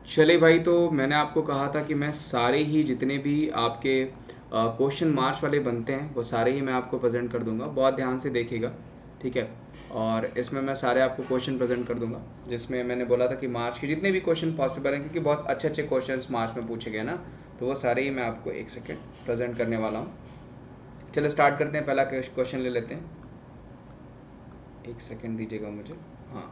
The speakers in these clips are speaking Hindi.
चले भाई, तो मैंने आपको कहा था कि मैं सारे ही जितने भी आपके क्वेश्चन मार्च वाले बनते हैं वो सारे ही मैं आपको प्रेजेंट कर दूंगा। बहुत ध्यान से देखिएगा, ठीक है। और इसमें मैं सारे आपको क्वेश्चन प्रेजेंट कर दूंगा, जिसमें मैंने बोला था कि मार्च के जितने भी क्वेश्चन पॉसिबल हैं, क्योंकि बहुत अच्छे अच्छे क्वेश्चन मार्च में पूछे गए ना, तो वो सारे ही मैं आपको एक सेकेंड प्रेजेंट करने वाला हूँ। चलो स्टार्ट करते हैं, पहला क्वेश्चन ले लेते हैं। एक सेकेंड दीजिएगा मुझे। हाँ,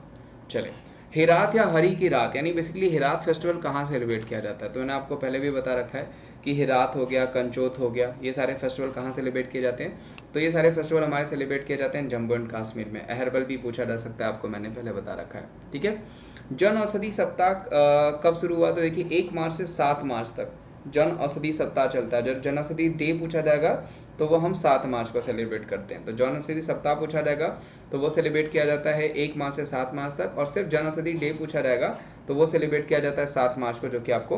चले। हेरात या हरी की रात, यानी बेसिकली हेरात फेस्टिवल कहाँ सेलिब्रेट किया जाता है? तो मैंने आपको पहले भी बता रखा है कि हेरात हो गया, कंचोत हो गया, ये सारे फेस्टिवल कहाँ सेलिब्रेट किए जाते हैं? तो ये सारे फेस्टिवल हमारे सेलिब्रेट किए जाते हैं जम्मू एंड कश्मीर में। अहरबल भी पूछा जा सकता है, आपको मैंने पहले बता रखा है, ठीक है। जन औषधि सप्ताह कब शुरू हुआ? तो देखिए 1 मार्च से 7 मार्च तक जन औषधि सप्ताह चलता है। जब जन औषधि डे पूछा जाएगा तो वो हम 7 मार्च को सेलिब्रेट करते हैं। तो जन औषधि सप्ताह पूछा जाएगा तो वो सेलिब्रेट किया जाता है 1 मार्च से 7 मार्च तक। और सिर्फ जन औषधि डे पूछा जाएगा तो वो सेलिब्रेट किया जाता है 7 मार्च को, जो कि आपको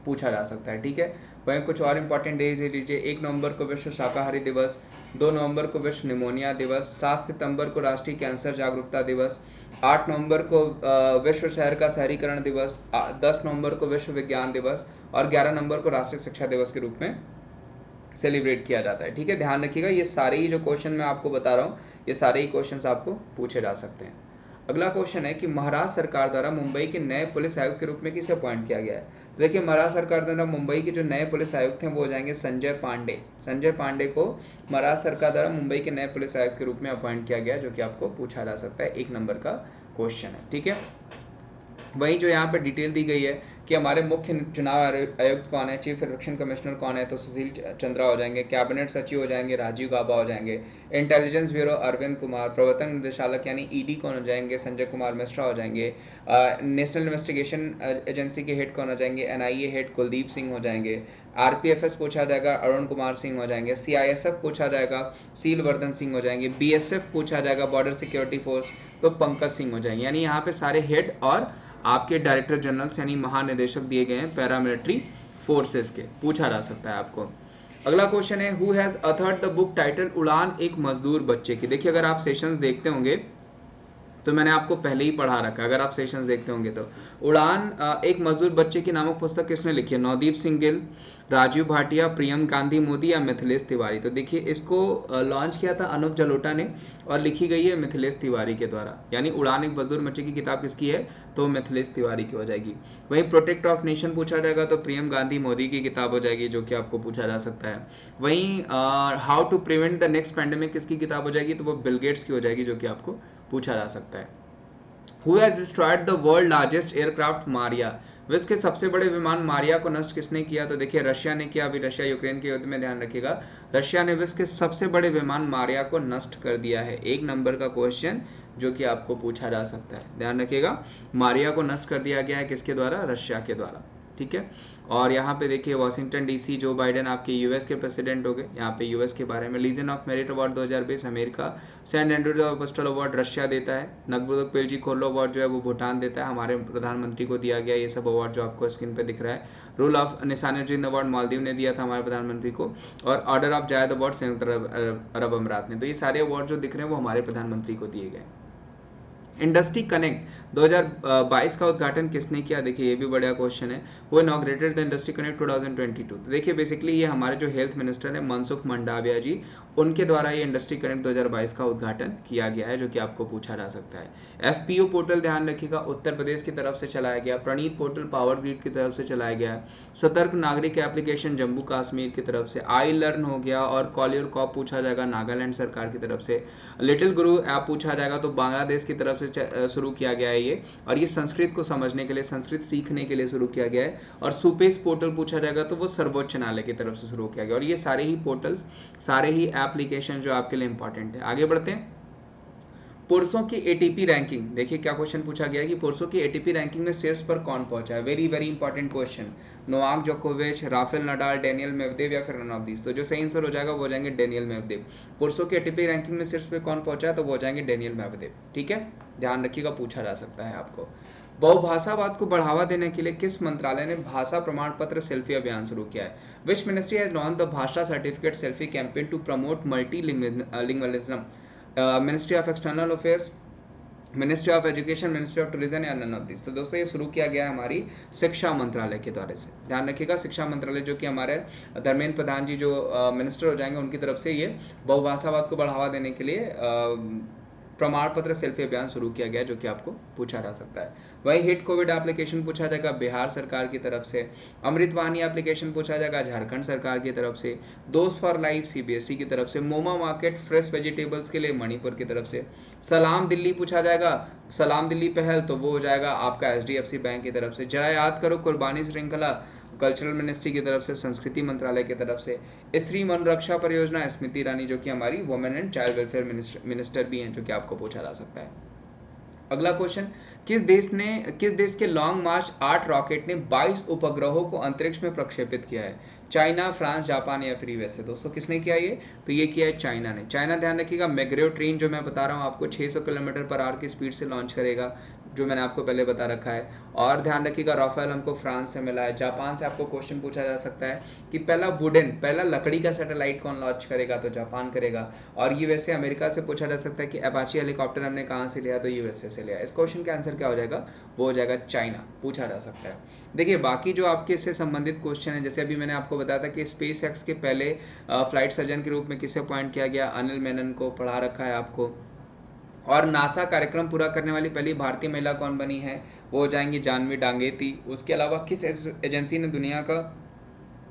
पूछा जा सकता है, ठीक है। वहीं कुछ और इंपॉर्टेंट डेज ले लीजिए। 1 नवंबर को विश्व शाकाहारी दिवस, 2 नवंबर को विश्व निमोनिया दिवस, 7 सितंबर को राष्ट्रीय कैंसर जागरूकता दिवस, 8 नवंबर को विश्व शहर का शहरीकरण दिवस, 10 नवंबर को विश्व विज्ञान दिवस और 11 नवंबर को राष्ट्रीय शिक्षा दिवस के रूप में सेलिब्रेट किया जाता है, ठीक है। ध्यान रखिएगा, ये सारे ही जो क्वेश्चन मैं आपको बता रहा हूँ ये सारे ही क्वेश्चन आपको पूछे जा सकते हैं। अगला क्वेश्चन है कि महाराष्ट्र सरकार द्वारा मुंबई के नए पुलिस आयुक्त के रूप में किसे अपॉइंट किया गया है? तो देखिए, महाराष्ट्र सरकार द्वारा मुंबई के जो नए पुलिस आयुक्त हैं वो हो जाएंगे संजय पांडे। संजय पांडे को महाराष्ट्र सरकार द्वारा मुंबई के नए पुलिस आयुक्त के रूप में अपॉइंट किया गया, जो कि आपको पूछा जा सकता है। 1 नंबर का क्वेश्चन है, ठीक है। वहीं जो यहाँ पे डिटेल दी गई है कि हमारे मुख्य चुनाव आयुक्त कौन है, चीफ इलेक्शन कमिश्नर कौन है, तो सुशील चंद्रा हो जाएंगे। कैबिनेट सचिव हो जाएंगे राजीव गाबा हो जाएंगे। Intelligence bureau Arvind Kumar. प्रवर्तन निदेशालक यानी ईडी कौन हो जाएंगे? संजय कुमार मिश्रा हो जाएंगे। नेशनल इन्वेस्टिगेशन एजेंसी के हेड कौन हो जाएंगे? एनआईए हेड कुलदीप सिंह हो जाएंगे। आरपीएफएस पूछा जाएगा, अरुण कुमार सिंह हो जाएंगे। सीआईएसएफ पूछा जाएगा, सील वर्धन सिंह हो जाएंगे। बीएसएफ पूछा जाएगा, बॉर्डर सिक्योरिटी फोर्स, तो पंकज सिंह हो जाएंगे। यानी यहाँ पे सारे हेड और आपके डायरेक्टर जनरल्स यानी महानिदेशक दिए गए हैं पैरामिलिट्री फोर्सेस के, पूछा जा सकता है आपको। अगला क्वेश्चन है who has authored the book title उड़ान एक मजदूर बच्चे की। देखिए, अगर आप सेशंस देखते होंगे तो मैंने आपको पहले ही पढ़ा रखा है, अगर आप सेशंस देखते होंगे तो। उड़ान एक मजदूर बच्चे की नामक पुस्तक किसने लिखी है? नवदीप सिंह गिल, राजीव भाटिया, प्रियम गांधी मोदी या मिथिलेश तिवारी? तो देखिए, इसको लॉन्च किया था अनूप जलोटा ने और लिखी गई है मिथिलेश तिवारी के द्वारा। यानी उड़ान एक मजदूर बच्चे की किताब किसकी है? तो मिथिलेश तिवारी की हो जाएगी। वहीं प्रोटेक्ट ऑफ नेशन पूछा जाएगा तो प्रियम गांधी मोदी की किताब हो जाएगी, जो कि आपको पूछा जा सकता है। वहीं how to prevent the next pandemic किसकी किताब हो जाएगी? तो वो बिल गेट्स की हो जाएगी, जो कि आपको पूछा जा सकता है। Who has destroyed the world largest aircraft Maria? विश्व के सबसे बड़े विमान मारिया को नष्ट किसने किया? तो देखिए, रशिया ने किया। अभी रशिया यूक्रेन के युद्ध में, ध्यान रखिएगा, रशिया ने विश्व के सबसे बड़े विमान मारिया को नष्ट कर दिया है। 1 नंबर का क्वेश्चन जो कि आपको पूछा जा सकता है, ध्यान रखिएगा। मारिया को नष्ट कर दिया गया है किसके द्वारा? रशिया के द्वारा, ठीक है। और यहाँ पे देखिए वाशिंगटन डीसी, जो बाइडेन आपके यूएस के प्रेसिडेंट हो गए। यहाँ पे यूएस के बारे में legion of merit award 2020 America, Saint Andrew Apostle award Russia देता है, नगबुदक पेलजी खोलो अवार्ड जो है वो भूटान देता है, हमारे प्रधानमंत्री को दिया गया ये सब अवार्ड जो आपको स्क्रीन पे दिख रहा है। रूल ऑफ निशानुद्दीन अवार्ड मालदीव ने दिया था हमारे प्रधानमंत्री को, और ऑर्डर ऑफ जायद अवार्ड संयुक्त अरब अमीरात ने। तो ये सारे अवार्ड जो दिख रहे हैं वो हमारे प्रधानमंत्री को दिए गए। इंडस्ट्री कनेक्ट 2022 का उद्घाटन किसने किया? देखिए, ये भी बड़ा क्वेश्चन है। वो इनॉग्रेटेड द इंडस्ट्री कनेक्ट 2022। तो देखिए, बेसिकली ये हमारे जो हेल्थ मिनिस्टर है मनसुख मंडाविया जी, उनके द्वारा ये इंडस्ट्री कनेक्ट 2022 का उद्घाटन किया गया है, जो कि आपको पूछा जा सकता है। एफपीओ पोर्टल, ध्यान रखिएगा, उत्तर प्रदेश की तरफ से चलाया गया। प्रणीत पोर्टल पावर ग्रिड की तरफ से चलाया गया। सतर्क नागरिक एप्लीकेशन जम्मू कश्मीर की तरफ से। आई लर्न हो गया, और कॉल योर कॉप पूछा जाएगा नागालैंड सरकार की तरफ से। लिटिल गुरु ऐप पूछा जाएगा तो बांग्लादेश की तरफ से शुरू किया गया है ये, और ये संस्कृत को समझने के लिए, संस्कृत सीखने के लिए शुरू किया गया है। और सुपेस पोर्टल पूछा जाएगा तो वो सर्वोच्च न्यायालय की तरफ से शुरू किया गया। और ये सारे ही पोर्टल्स, सारे ही एप्लीकेशन जो आपके लिए इंपॉर्टेंट है। आगे बढ़ते हैं। पुरुषों की एटीपी रैंकिंग, देखिए क्या क्वेश्चन पूछा गया है कि पुरुषों की एटीपी रैंकिंग में शीर्ष पर कौन पहुंचा है? Very very important question. Novak जोकोविच, राफेल नडाल, डेनियल मेवदेव या फिर रन ऑफ दिस? तो जो सही आंसर हो जाएगा वो हो जाएंगे डेनियल मेवदेव। पुरुषों की एटीपी रैंकिंग में शीर्ष पर कौन पहुंचा है? तो वो हो जाएंगे डेनियल मेवदेव, ठीक है। ध्यान रखिएगा, पूछा जा सकता है आपको। बहुभाषावाद को बढ़ावा देने के लिए किस मंत्रालय ने भाषा प्रमाण पत्र सेल्फी अभियान शुरू किया है? Which ministry has launch the Bhasha certificate selfie campaign to promote multilingualism? Ministry of external affairs, ministry of education, ministry of tourism या नन ऑफ दिस। तो दोस्तों ये शुरू किया गया है हमारी शिक्षा मंत्रालय के द्वारा से। ध्यान रखिएगा शिक्षा मंत्रालय जो कि हमारे धर्मेंद्र प्रधान जी जो मिनिस्टर हो जाएंगे उनकी तरफ से ये बहुभाषावाद को बढ़ावा देने के लिए प्रमाण पत्र सेल्फी अभियान शुरू किया गया जो कि आपको पूछा जा सकता है। वही हिट कोविड एप्लीकेशन पूछा जाएगा बिहार सरकार की तरफ से। अमृतवाणी एप्लीकेशन पूछा जाएगा झारखंड सरकार की तरफ से। दोस्त फॉर लाइफ सीबीएसई की तरफ से। मोमा मार्केट फ्रेश वेजिटेबल्स के लिए मणिपुर की तरफ से। सलाम दिल्ली पूछा जाएगा, सलाम दिल्ली पहल तो वो हो जाएगा आपका एचडीएफसी बैंक की तरफ से। जरा याद करो कुर्बानी श्रृंखला कल्चरल मिनिस्ट्री की तरफ से, संस्कृति मंत्रालय की तरफ से। स्त्री मन रक्षा परियोजना स्मृति ईरानी जो कि हमारी women and child welfare minister भी हैं जो कि आपको पूछा जा सकता है। अगला क्वेश्चन, किस देश के लॉन्ग मार्च 8 रॉकेट ने 22 उपग्रहों को अंतरिक्ष में प्रक्षेपित किया है? चाइना, फ्रांस, जापान या फिर यूएसए? दोस्तों किसने किया ये? तो ये किया है चाइना ने। चाइना ध्यान रखिएगा मैग्रेव ट्रेन जो मैं बता रहा हूँ आपको 600 किलोमीटर पर आवर की स्पीड से लॉन्च करेगा जो मैंने आपको पहले बता रखा है। और ध्यान रखिएगा राफेल हमको फ्रांस से मिला है। जापान से आपको क्वेश्चन पूछा जा सकता है कि पहला लकड़ी का सैटेलाइट कौन लॉन्च करेगा? तो जापान करेगा। और यूएसए अमेरिका से पूछा जा सकता है कि अपाची हेलीकॉप्टर हमने कहाँ से लिया? तो यूएसए से लिया। इस क्वेश्चन का आंसर क्या हो जाएगा? वो हो जाएगा चाइना, पूछा जा सकता है। देखिए बाकी जो आपके इससे संबंधित क्वेश्चन है जैसे अभी मैंने आपको बताया था कि स्पेस एक्स के पहले फ्लाइट सर्जन के रूप में किसे अपॉइंट किया गया? अनिल मेनन को, पढ़ा रखा है आपको। और नासा कार्यक्रम पूरा करने वाली पहली भारतीय महिला कौन बनी है? वो हो जाएंगी जानवी डांगेती। उसके अलावा किस एजेंसी ने दुनिया का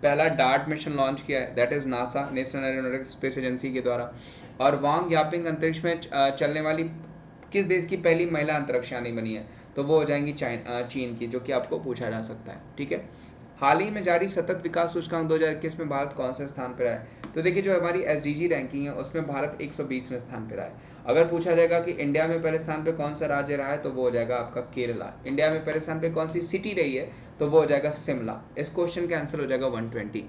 पहला डार्ट मिशन लॉन्च किया है? That is NASA, national aeronautics space agency के द्वारा। और वांग यापिंग अंतरिक्ष में चलने वाली किस देश की पहली महिला अंतरिक्षयानी बनी है? तो वो हो जाएंगी चीन की, जो कि आपको पूछा जा सकता है। ठीक है, हाल ही में जारी सतत विकास सूचकांक 2021 में भारत कौन से स्थान पर है? तो देखिए जो हमारी एसडीजी रैंकिंग है उसमें भारत 120वें स्थान पर है। अगर पूछा जाएगा कि इंडिया में पहले स्थान पे कौन सा राज्य रहा है तो वो हो जाएगा आपका केरला। इंडिया में पहले स्थान पे कौन सी सिटी रही है? तो वो हो जाएगा शिमला। इस क्वेश्चन का आंसर हो जाएगा 120।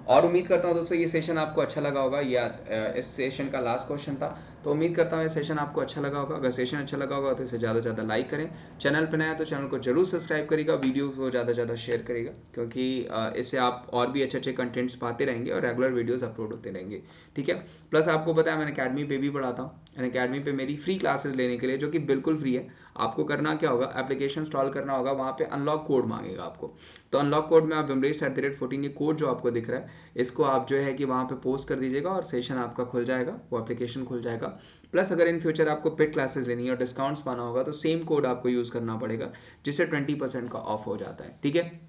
और उम्मीद करता हूँ दोस्तों ये सेशन आपको अच्छा लगा होगा। यार इस सेशन का लास्ट क्वेश्चन था तो उम्मीद करता हूँ ये सेशन आपको अच्छा लगा होगा। अगर सेशन अच्छा लगा होगा तो इसे ज़्यादा से ज़्यादा लाइक करें। चैनल पर नया तो चैनल को जरूर सब्सक्राइब करेगा, वीडियो को ज़्यादा से ज़्यादा शेयर करेगा क्योंकि इससे आप और भी अच्छे अच्छे कंटेंट्स पाते रहेंगे और रेगुलर वीडियोज़ अपलोड होते रहेंगे। ठीक है, प्लस आपको पता है मैं अकेडमी पे भी पढ़ाता हूँ। अकेडमी पे मेरी फ्री क्लासेस लेने के लिए जो कि बिल्कुल फ्री है, आपको करना क्या होगा, एप्लीकेशन इंस्टॉल करना होगा, वहाँ पे अनलॉक कोड मांगेगा आपको। तो अनलॉक कोड में आप vimresh@14 ये कोड जो आपको दिख रहा है इसको आप जो है कि वहाँ पे पोस्ट कर दीजिएगा और सेशन आपका खुल जाएगा, वो एप्लीकेशन खुल जाएगा। प्लस अगर इन फ्यूचर आपको पेड क्लासेस लेनी है और डिस्काउंट्स पाना होगा तो सेम कोड आपको यूज़ करना पड़ेगा जिससे 20% का ऑफ हो जाता है। ठीक है,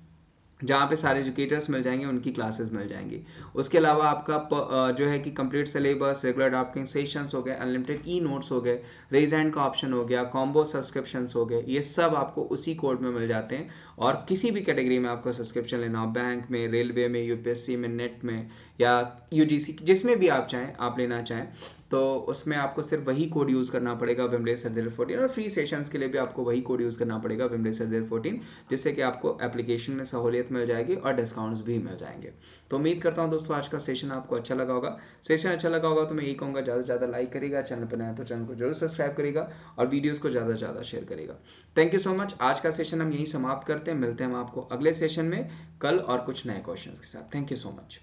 जहाँ पे सारे एजुकेटर्स मिल जाएंगे, उनकी क्लासेस मिल जाएंगी। उसके अलावा आपका जो है कि complete syllabus, regular drafting sessions हो गए, अनलिमिटेड ई नोट्स हो गए, रेज हैंड का ऑप्शन हो गया, कॉम्बो सब्सक्रिप्शंस हो गए, ये सब आपको उसी कोड में मिल जाते हैं। और किसी भी कैटेगरी में आपको सब्सक्रिप्शन लेना हो, बैंक में, रेलवे में, यूपीएससी में, नेट में या यूजीसी, जिसमें भी आप चाहें, आप लेना चाहें तो उसमें आपको सिर्फ वही कोड यूज़ करना पड़ेगा vimresh@14। और फ्री सेशंस के लिए भी आपको वही कोड यूज़ करना पड़ेगा vimresh@14, जिससे कि आपको एप्लीकेशन में सहूलियत मिल जाएगी और डिस्काउंट्स भी मिल जाएंगे। तो उम्मीद करता हूँ दोस्तों आज का सेशन आपको अच्छा लगा होगा। सेशन अच्छा लगा होगा तो मैं यही कहूँगा ज़्यादा से ज़्यादा लाइक करेगा, चैनल पर नया तो चैनल को जरूर सब्सक्राइब करेगा और वीडियोज़ को ज़्यादा से ज़्यादा शेयर करेगा। Thank you so much. आज का सेशन हम यहीं समाप्त करते हैं, मिलते हैं हम आपको अगले सेशन में कल और कुछ नए क्वेश्चन के साथ। Thank you so much.